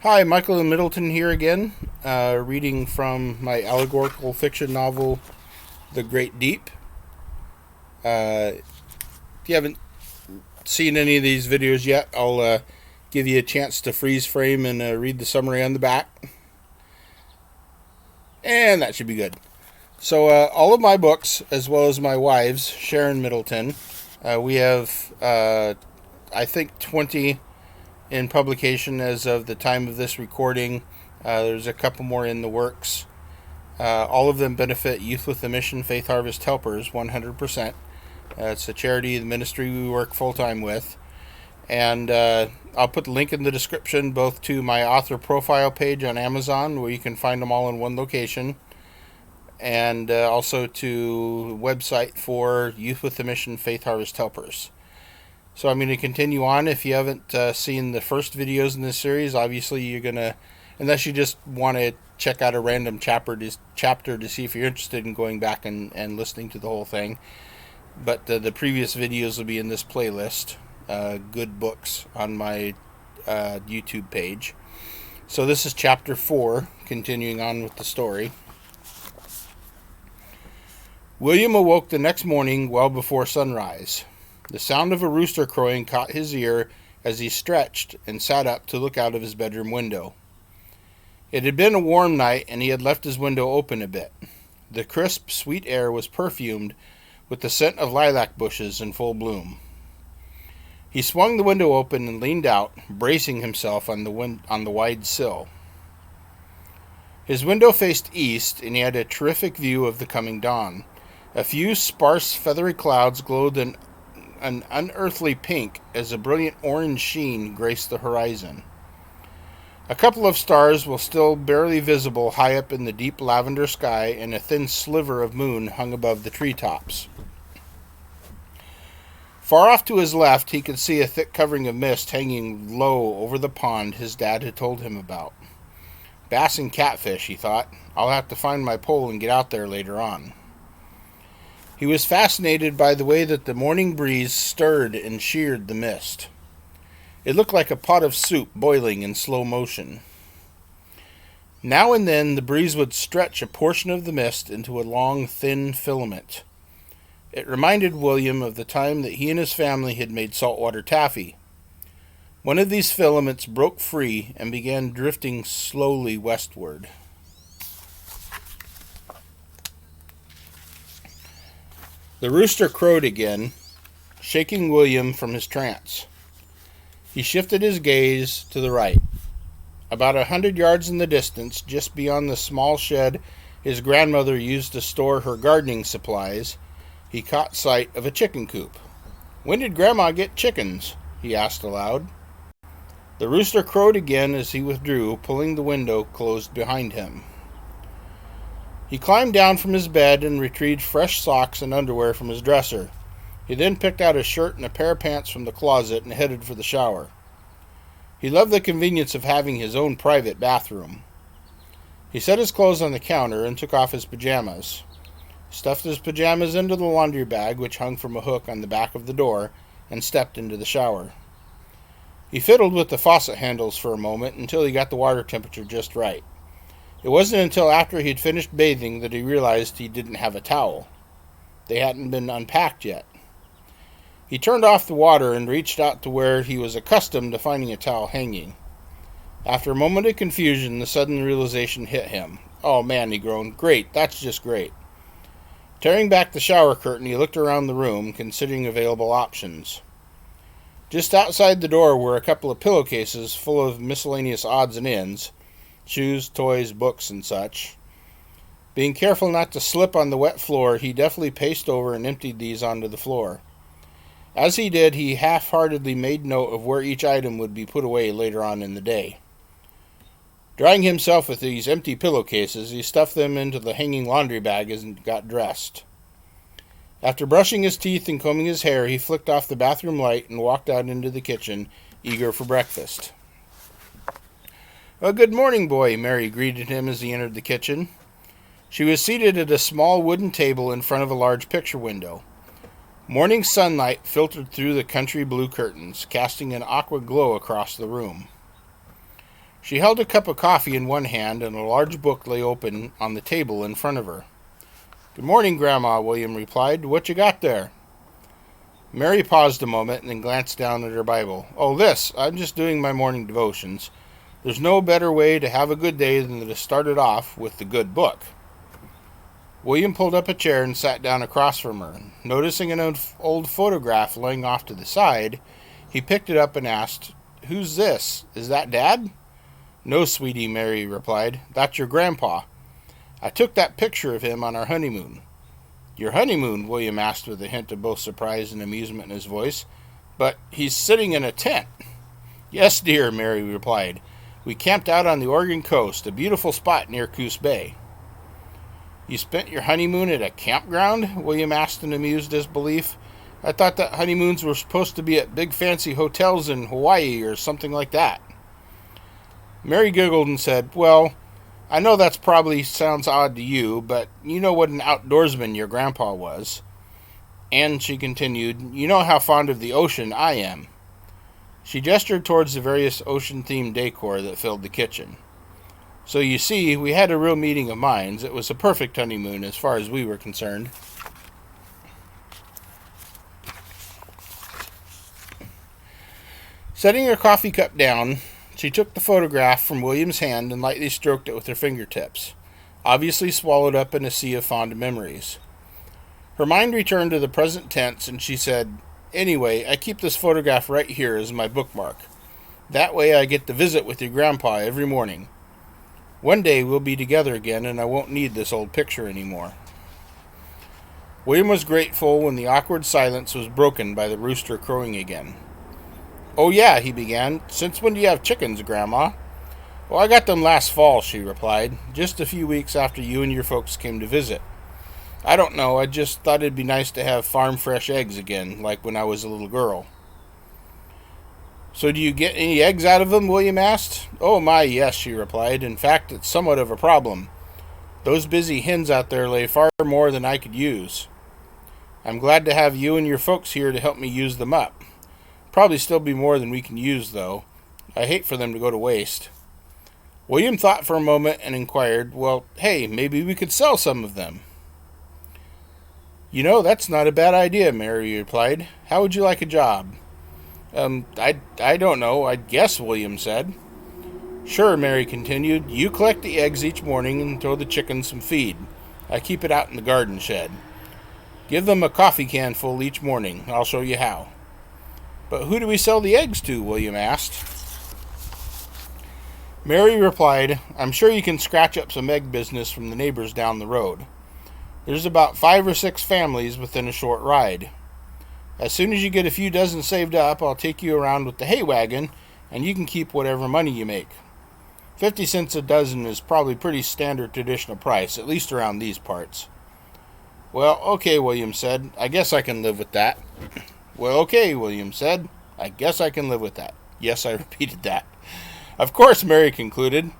Hi, Michael and Middleton here again, reading from my allegorical fiction novel, The Great Deep. If you haven't seen any of these videos yet, I'll give you a chance to freeze frame and read the summary on the back. And that should be good. So all of my books, as well as my wife's, Sharon Middleton, we have, I think, 20 in publication as of the time of this recording. There's a couple more in the works. All of them benefit Youth with a Mission Faith Harvest Helpers 100%. It's a charity, the ministry we work full-time with. And I'll put the link in the description both to my author profile page on Amazon, where you can find them all in one location, and also to website for Youth with a Mission Faith Harvest Helpers. So I'm going to continue on. If you haven't seen the first videos in this series, obviously you're going to, unless you just want to check out a random chapter to see if you're interested in going back and listening to the whole thing. But the previous videos will be in this playlist, Good Books, on my YouTube page. So this is chapter 4, continuing on with the story. William awoke the next morning well before sunrise. The sound of a rooster crowing caught his ear as he stretched and sat up to look out of his bedroom window. It had been a warm night, and he had left his window open a bit. The crisp, sweet air was perfumed with the scent of lilac bushes in full bloom. He swung the window open and leaned out, bracing himself on the wide sill. His window faced east, and he had a terrific view of the coming dawn. A few sparse, feathery clouds glowed an unearthly pink as a brilliant orange sheen graced the horizon. A couple of stars were still barely visible high up in the deep lavender sky, and a thin sliver of moon hung above the treetops. Far off to his left, he could see a thick covering of mist hanging low over the pond his dad had told him about. Bass and catfish, he thought. I'll have to find my pole and get out there later on. He was fascinated by the way that the morning breeze stirred and sheared the mist. It looked like a pot of soup boiling in slow motion. Now and then the breeze would stretch a portion of the mist into a long, thin filament. It reminded William of the time that he and his family had made saltwater taffy. One of these filaments broke free and began drifting slowly westward. The rooster crowed again, shaking William from his trance. He shifted his gaze to the right. About 100 yards in the distance, just beyond the small shed his grandmother used to store her gardening supplies, he caught sight of a chicken coop. "When did Grandma get chickens?" he asked aloud. The rooster crowed again as he withdrew, pulling the window closed behind him. He climbed down from his bed and retrieved fresh socks and underwear from his dresser. He then picked out a shirt and a pair of pants from the closet and headed for the shower. He loved the convenience of having his own private bathroom. He set his clothes on the counter and took off his pajamas, stuffed his pajamas into the laundry bag, which hung from a hook on the back of the door, and stepped into the shower. He fiddled with the faucet handles for a moment until he got the water temperature just right. It wasn't until after he'd finished bathing that he realized he didn't have a towel. They hadn't been unpacked yet. He turned off the water and reached out to where he was accustomed to finding a towel hanging. After a moment of confusion, the sudden realization hit him. "Oh man," he groaned. "Great, that's just great." Tearing back the shower curtain, he looked around the room, considering available options. Just outside the door were a couple of pillowcases full of miscellaneous odds and ends, shoes, toys, books, and such. Being careful not to slip on the wet floor, he deftly paced over and emptied these onto the floor. As he did, he half-heartedly made note of where each item would be put away later on in the day. Drying himself with these empty pillowcases, he stuffed them into the hanging laundry bag and got dressed. After brushing his teeth and combing his hair, he flicked off the bathroom light and walked out into the kitchen, eager for breakfast. "Well, good morning, boy," Mary greeted him as he entered the kitchen. She was seated at a small wooden table in front of a large picture window. Morning sunlight filtered through the country blue curtains, casting an aqua glow across the room. She held a cup of coffee in one hand, and a large book lay open on the table in front of her. "Good morning, Grandma," William replied. "What you got there?" Mary paused a moment and then glanced down at her Bible. "Oh, this. I'm just doing my morning devotions. There's no better way to have a good day than to start it off with the good book." William pulled up a chair and sat down across from her. Noticing an old photograph laying off to the side, he picked it up and asked, "Who's this? Is that Dad?" "No, sweetie," Mary replied. "That's your grandpa. I took that picture of him on our honeymoon." "Your honeymoon?" William asked with a hint of both surprise and amusement in his voice. "But he's sitting in a tent." "Yes, dear," Mary replied. "We camped out on the Oregon coast, a beautiful spot near Coos Bay." "You spent your honeymoon at a campground?" William asked in amused disbelief. "I thought that honeymoons were supposed to be at big fancy hotels in Hawaii or something like that." Mary giggled and said, "Well, I know that's probably sounds odd to you, but you know what an outdoorsman your grandpa was." And she continued, "You know how fond of the ocean I am." She gestured towards the various ocean-themed decor that filled the kitchen. "So you see, we had a real meeting of minds. It was a perfect honeymoon as far as we were concerned." Setting her coffee cup down, she took the photograph from William's hand and lightly stroked it with her fingertips, obviously swallowed up in a sea of fond memories. Her mind returned to the present tense, and she said, "Anyway, I keep this photograph right here as my bookmark. That way I get to visit with your grandpa every morning. One day we'll be together again, and I won't need this old picture anymore." William was grateful when the awkward silence was broken by the rooster crowing again. "Oh yeah," he began. "Since when do you have chickens, Grandma?" "Oh, I got them last fall," she replied, "just a few weeks after you and your folks came to visit. I don't know, I just thought it'd be nice to have farm-fresh eggs again, like when I was a little girl." "So do you get any eggs out of them?" William asked. "Oh my, yes," she replied. "In fact, it's somewhat of a problem. Those busy hens out there lay far more than I could use. I'm glad to have you and your folks here to help me use them up. Probably still be more than we can use, though. I hate for them to go to waste." William thought for a moment and inquired, "Well, hey, maybe we could sell some of them." "You know, that's not a bad idea," Mary replied. "How would you like a job?" I don't know, I guess," William said. "Sure," Mary continued. "You collect the eggs each morning and throw the chickens some feed. I keep it out in the garden shed. Give them a coffee can full each morning. I'll show you how." "But who do we sell the eggs to?" William asked. Mary replied, "I'm sure you can scratch up some egg business from the neighbors down the road. There's about 5 or 6 families within a short ride. As soon as you get a few dozen saved up, I'll take you around with the hay wagon, and you can keep whatever money you make. 50 cents a dozen is probably pretty standard traditional price, at least around these parts." "Well, okay," William said. "I guess I can live with that." "Well, okay," William said. "I guess I can live with that." Yes, I repeated that. "Of course," Mary concluded,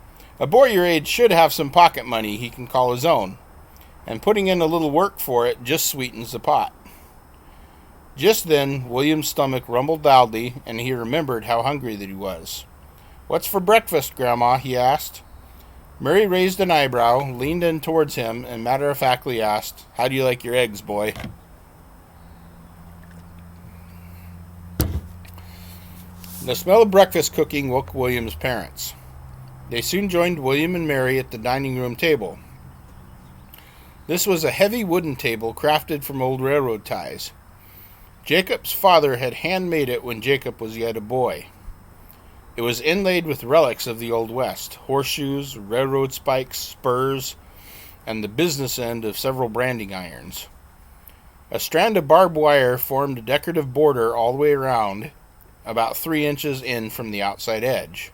"a boy your age should have some pocket money he can call his own, and putting in a little work for it just sweetens the pot." Just then, William's stomach rumbled loudly, and he remembered how hungry that he was. "What's for breakfast, Grandma?" he asked. Mary raised an eyebrow, leaned in towards him, and matter-of-factly asked, "How do you like your eggs, boy?" The smell of breakfast cooking woke William's parents. They soon joined William and Mary at the dining room table. This was a heavy wooden table crafted from old railroad ties. Jacob's father had handmade it when Jacob was yet a boy. It was inlaid with relics of the Old West, horseshoes, railroad spikes, spurs, and the business end of several branding irons. A strand of barbed wire formed a decorative border all the way around, about 3 inches in from the outside edge.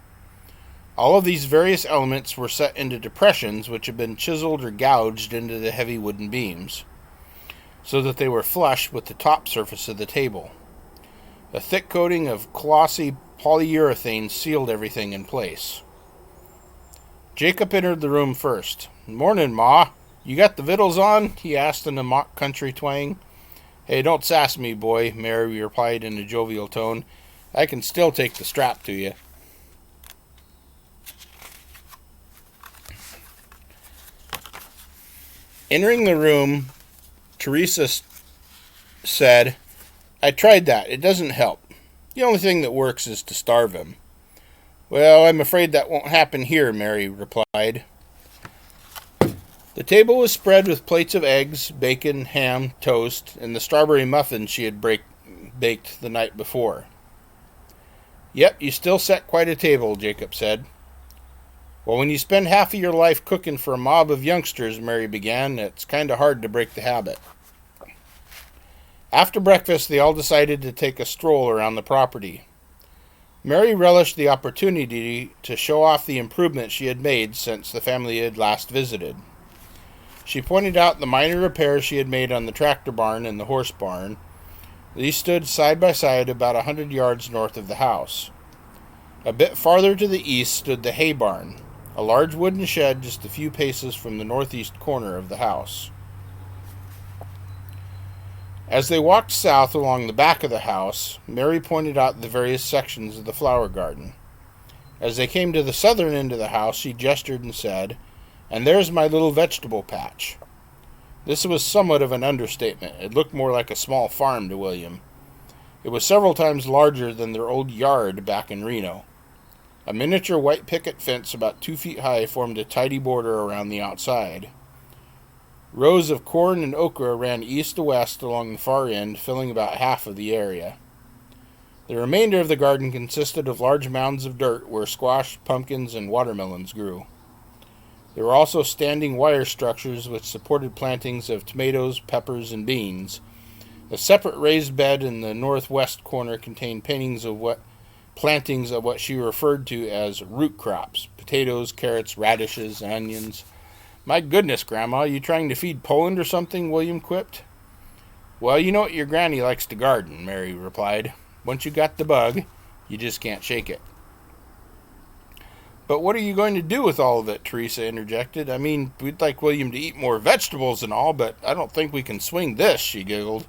All of these various elements were set into depressions which had been chiseled or gouged into the heavy wooden beams, so that they were flush with the top surface of the table. A thick coating of glossy polyurethane sealed everything in place. Jacob entered the room first. "Morning, Ma. You got the victuals on?" he asked in a mock country twang. "Hey, don't sass me, boy," Mary replied in a jovial tone. "I can still take the strap to you." Entering the room, Teresa said, "I tried that. It doesn't help. The only thing that works is to starve him." "Well, I'm afraid that won't happen here," Mary replied. The table was spread with plates of eggs, bacon, ham, toast, and the strawberry muffins she had baked the night before. "Yep, you still set quite a table," Jacob said. "Well, when you spend half of your life cooking for a mob of youngsters," Mary began, "it's kind of hard to break the habit." After breakfast, they all decided to take a stroll around the property. Mary relished the opportunity to show off the improvements she had made since the family had last visited. She pointed out the minor repairs she had made on the tractor barn and the horse barn. These stood side by side about 100 yards north of the house. A bit farther to the east stood the hay barn, a large wooden shed just a few paces from the northeast corner of the house. As they walked south along the back of the house, Mary pointed out the various sections of the flower garden. As they came to the southern end of the house, she gestured and said, "And there's my little vegetable patch." This was somewhat of an understatement. It looked more like a small farm to William. It was several times larger than their old yard back in Reno. A miniature white picket fence about 2 feet high formed a tidy border around the outside. Rows of corn and okra ran east to west along the far end, filling about half of the area. The remainder of the garden consisted of large mounds of dirt where squash, pumpkins, and watermelons grew. There were also standing wire structures which supported plantings of tomatoes, peppers, and beans. A separate raised bed in the northwest corner contained plantings of what she referred to as root crops: potatoes, carrots, radishes, and onions. "My goodness, Grandma, you trying to feed Poland or something?" William quipped. "Well, you know what your granny likes to garden," Mary replied. "Once you got the bug, you just can't shake it." "But what are you going to do with all of it?" Teresa interjected. "I mean, we'd like William to eat more vegetables and all, but I don't think we can swing this," she giggled.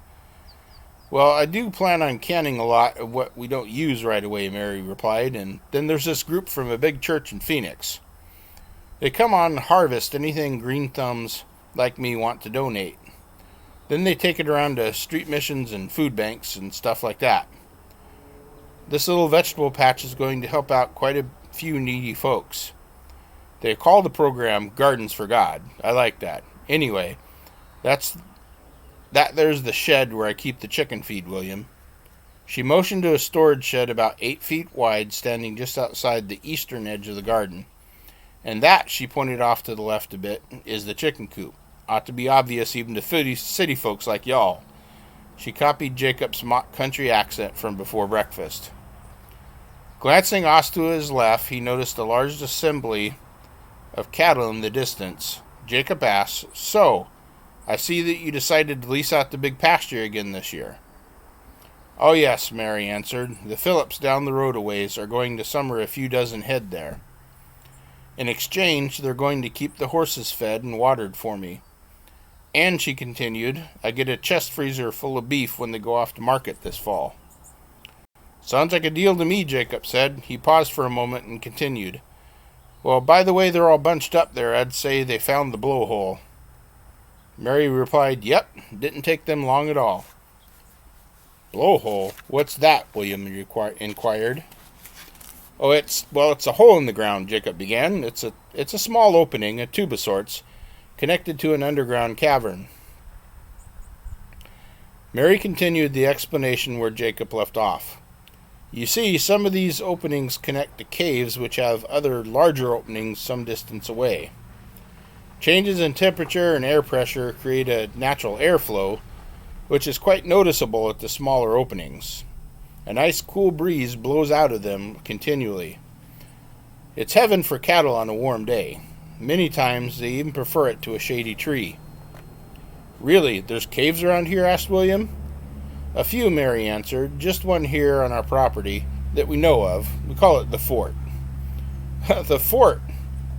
"Well, I do plan on canning a lot of what we don't use right away," Mary replied, "and then there's this group from a big church in Phoenix. They come on harvest anything green thumbs like me want to donate. Then they take it around to street missions and food banks and stuff like that. This little vegetable patch is going to help out quite a few needy folks. They call the program Gardens for God. I like that. Anyway, there's the shed where I keep the chicken feed, William." She motioned to a storage shed about 8 feet wide, standing just outside the eastern edge of the garden. "And that," she pointed off to the left a bit, "is the chicken coop. Ought to be obvious even to city folks like y'all." She copied Jacob's mock country accent from before breakfast. Glancing off to his left, he noticed a large assembly of cattle in the distance. Jacob asked, "So, I see that you decided to lease out the big pasture again this year." "Oh yes," Mary answered. "The Phillips down the road a ways are going to summer a few dozen head there. In exchange, they're going to keep the horses fed and watered for me. And," she continued, "I get a chest freezer full of beef when they go off to market this fall." "Sounds like a deal to me," Jacob said. He paused for a moment and continued, "Well, by the way they're all bunched up there, I'd say they found the blowhole." Mary replied, "Yep, didn't take them long at all." "Blowhole? What's that?" William inquired. "Oh, it's a hole in the ground," Jacob began. It's a small opening, a tube of sorts, connected to an underground cavern." Mary continued the explanation where Jacob left off. "You see, some of these openings connect to caves which have other larger openings some distance away. Changes in temperature and air pressure create a natural airflow, which is quite noticeable at the smaller openings. A nice cool breeze blows out of them continually. It's heaven for cattle on a warm day. Many times they even prefer it to a shady tree." "Really, there's caves around here?" asked William. "A few," Mary answered. "Just one here on our property that we know of. We call it the fort." "The fort?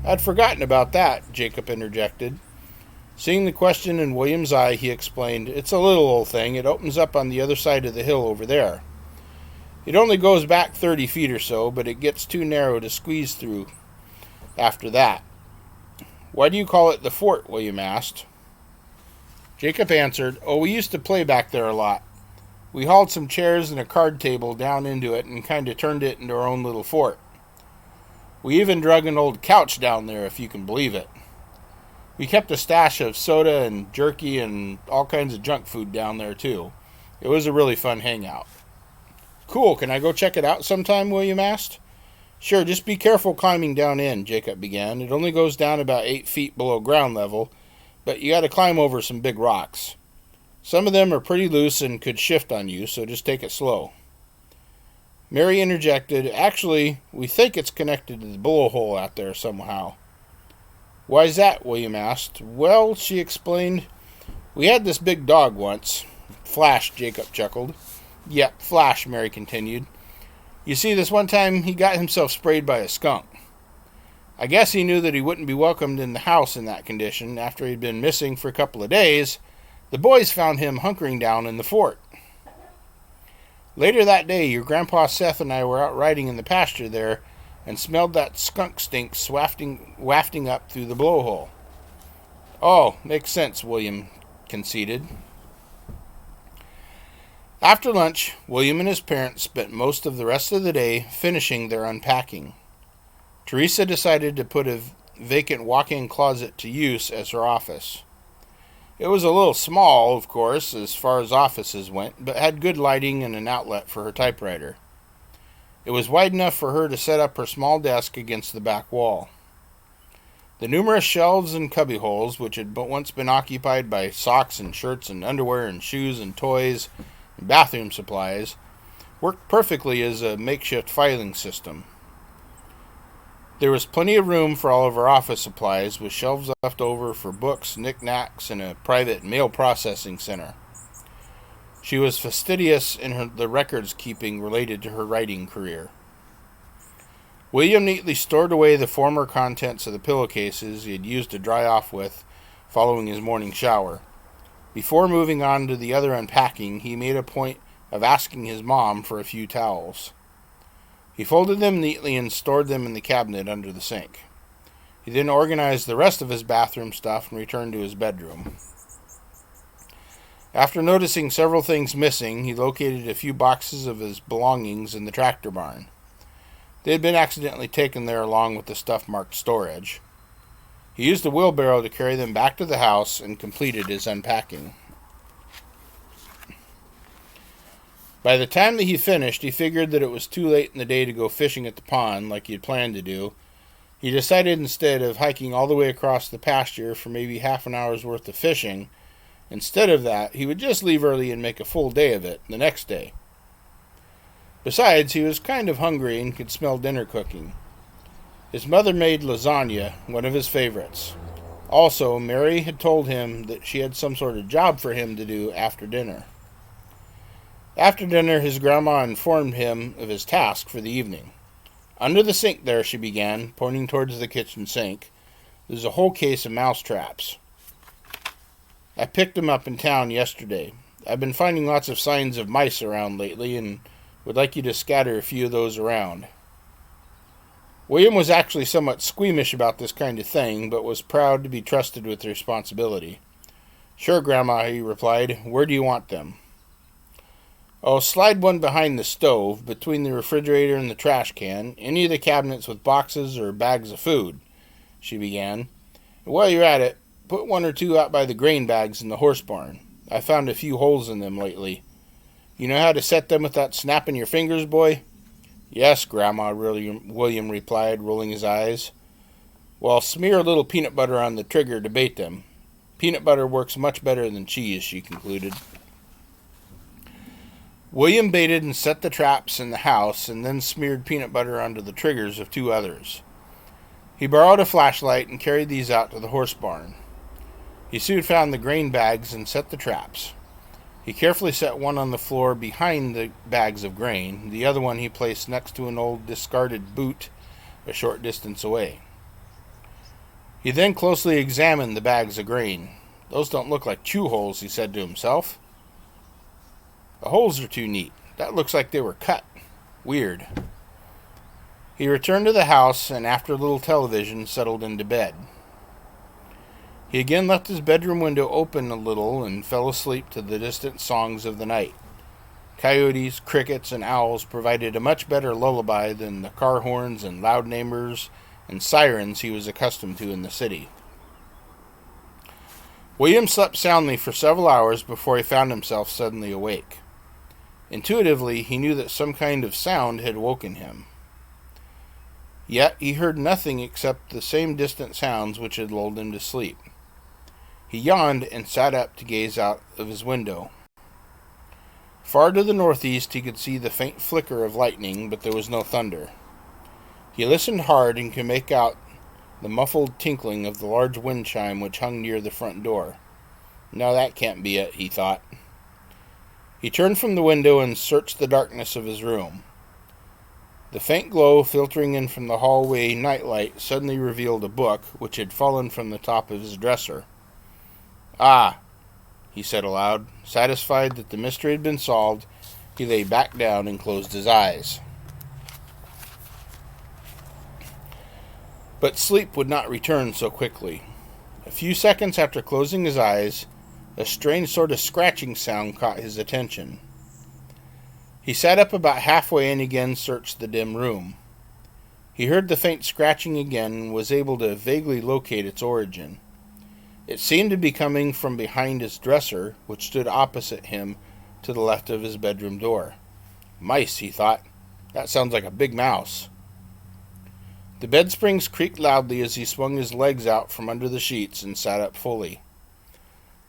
I'd forgotten about that," Jacob interjected. Seeing the question in William's eye, he explained, "It's a little old thing. It opens up on the other side of the hill over there. It only goes back 30 feet or so, but it gets too narrow to squeeze through after that." "Why do you call it the fort?" William asked. Jacob answered, "Oh, we used to play back there a lot. We hauled some chairs and a card table down into it and kind of turned it into our own little fort. We even drug an old couch down there, if you can believe it. We kept a stash of soda and jerky and all kinds of junk food down there, too. It was a really fun hangout." "Cool, can I go check it out sometime?" William asked. "Sure, just be careful climbing down in," Jacob began. "It only goes down about 8 feet below ground level, but you gotta climb over some big rocks. Some of them are pretty loose and could shift on you, so just take it slow." Mary interjected, "Actually, we think it's connected to the blowhole out there somehow." "Why's that?" William asked. "Well," she explained, "we had this big dog once." "Flash," Jacob chuckled. "Yep, Flash," Mary continued. "You see, this one time he got himself sprayed by a skunk. I guess he knew that he wouldn't be welcomed in the house in that condition. After he'd been missing for a couple of days, the boys found him hunkering down in the fort. Later that day, your Grandpa Seth and I were out riding in the pasture there and smelled that skunk stink wafting up through the blowhole." "Oh, makes sense," William conceded. After lunch, William and his parents spent most of the rest of the day finishing their unpacking. Teresa decided to put a vacant walk-in closet to use as her office. It was a little small, of course, as far as offices went, but had good lighting and an outlet for her typewriter. It was wide enough for her to set up her small desk against the back wall. The numerous shelves and cubbyholes, which had once been occupied by socks and shirts and underwear and shoes and toys and bathroom supplies, worked perfectly as a makeshift filing system. There was plenty of room for all of her office supplies, with shelves left over for books, knickknacks, and a private mail processing center. She was fastidious in the records keeping related to her writing career. William neatly stored away the former contents of the pillowcases he had used to dry off with following his morning shower. Before moving on to the other unpacking, he made a point of asking his mom for a few towels. He folded them neatly and stored them in the cabinet under the sink. He then organized the rest of his bathroom stuff and returned to his bedroom. After noticing several things missing, he located a few boxes of his belongings in the tractor barn. They had been accidentally taken there along with the stuff marked storage. He used a wheelbarrow to carry them back to the house and completed his unpacking. By the time that he finished, he figured that it was too late in the day to go fishing at the pond like he had planned to do. He decided, instead of hiking all the way across the pasture for maybe half an hour's worth of fishing, instead of that, he would just leave early and make a full day of it the next day. Besides, he was kind of hungry and could smell dinner cooking. His mother made lasagna, one of his favorites. Also, Mary had told him that she had some sort of job for him to do after dinner. After dinner, his grandma informed him of his task for the evening. "Under the sink there," she began, pointing towards the kitchen sink, "there's a whole case of mouse traps. I picked them up in town yesterday. I've been finding lots of signs of mice around lately and would like you to scatter a few of those around." William was actually somewhat squeamish about this kind of thing, but was proud to be trusted with the responsibility. "Sure, Grandma," he replied. "Where do you want them?" "Oh, slide one behind the stove, between the refrigerator and the trash can, any of the cabinets with boxes or bags of food," she began. "And while you're at it, put one or two out by the grain bags in the horse barn. I found a few holes in them lately. You know how to set them without snapping your fingers, boy?" "Yes, Grandma," William replied, rolling his eyes. "Well, smear a little peanut butter on the trigger to bait them. Peanut butter works much better than cheese," she concluded. William baited and set the traps in the house and then smeared peanut butter onto the triggers of two others. He borrowed a flashlight and carried these out to the horse barn. He soon found the grain bags and set the traps. He carefully set one on the floor behind the bags of grain. The other one he placed next to an old discarded boot a short distance away. He then closely examined the bags of grain. "Those don't look like chew holes," he said to himself. "The holes are too neat. That looks like they were cut. Weird." He returned to the house and, after a little television, settled into bed. He again left his bedroom window open a little and fell asleep to the distant songs of the night. Coyotes, crickets, and owls provided a much better lullaby than the car horns and loud neighbors and sirens he was accustomed to in the city. William slept soundly for several hours before he found himself suddenly awake. Intuitively, he knew that some kind of sound had woken him. Yet he heard nothing except the same distant sounds which had lulled him to sleep. He yawned and sat up to gaze out of his window. Far to the northeast he could see the faint flicker of lightning, but there was no thunder. He listened hard and could make out the muffled tinkling of the large wind chime which hung near the front door. No, that can't be it, he thought. He turned from the window and searched the darkness of his room. The faint glow filtering in from the hallway nightlight suddenly revealed a book which had fallen from the top of his dresser. "Ah," he said aloud. Satisfied that the mystery had been solved, he lay back down and closed his eyes. But sleep would not return so quickly. A few seconds after closing his eyes, a strange sort of scratching sound caught his attention. He sat up about halfway and again searched the dim room. He heard the faint scratching again and was able to vaguely locate its origin. It seemed to be coming from behind his dresser, which stood opposite him to the left of his bedroom door. Mice, he thought. That sounds like a big mouse. The bed springs creaked loudly as he swung his legs out from under the sheets and sat up fully.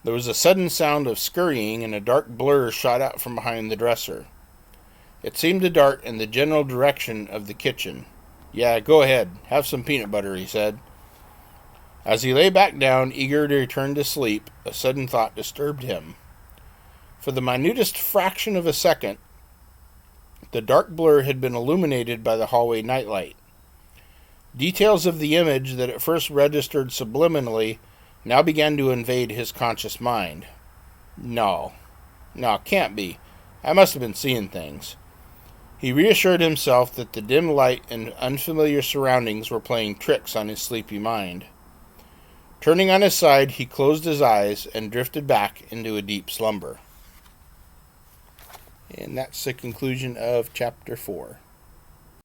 There was a sudden sound of scurrying, and a dark blur shot out from behind the dresser. It seemed to dart in the general direction of the kitchen. "Yeah, go ahead. Have some peanut butter," he said. As he lay back down, eager to return to sleep, a sudden thought disturbed him. For the minutest fraction of a second, the dark blur had been illuminated by the hallway nightlight. Details of the image that at first registered subliminally now began to invade his conscious mind. No, can't be. I must have been seeing things. He reassured himself that the dim light and unfamiliar surroundings were playing tricks on his sleepy mind. Turning on his side, he closed his eyes and drifted back into a deep slumber. And that's the conclusion of Chapter 4.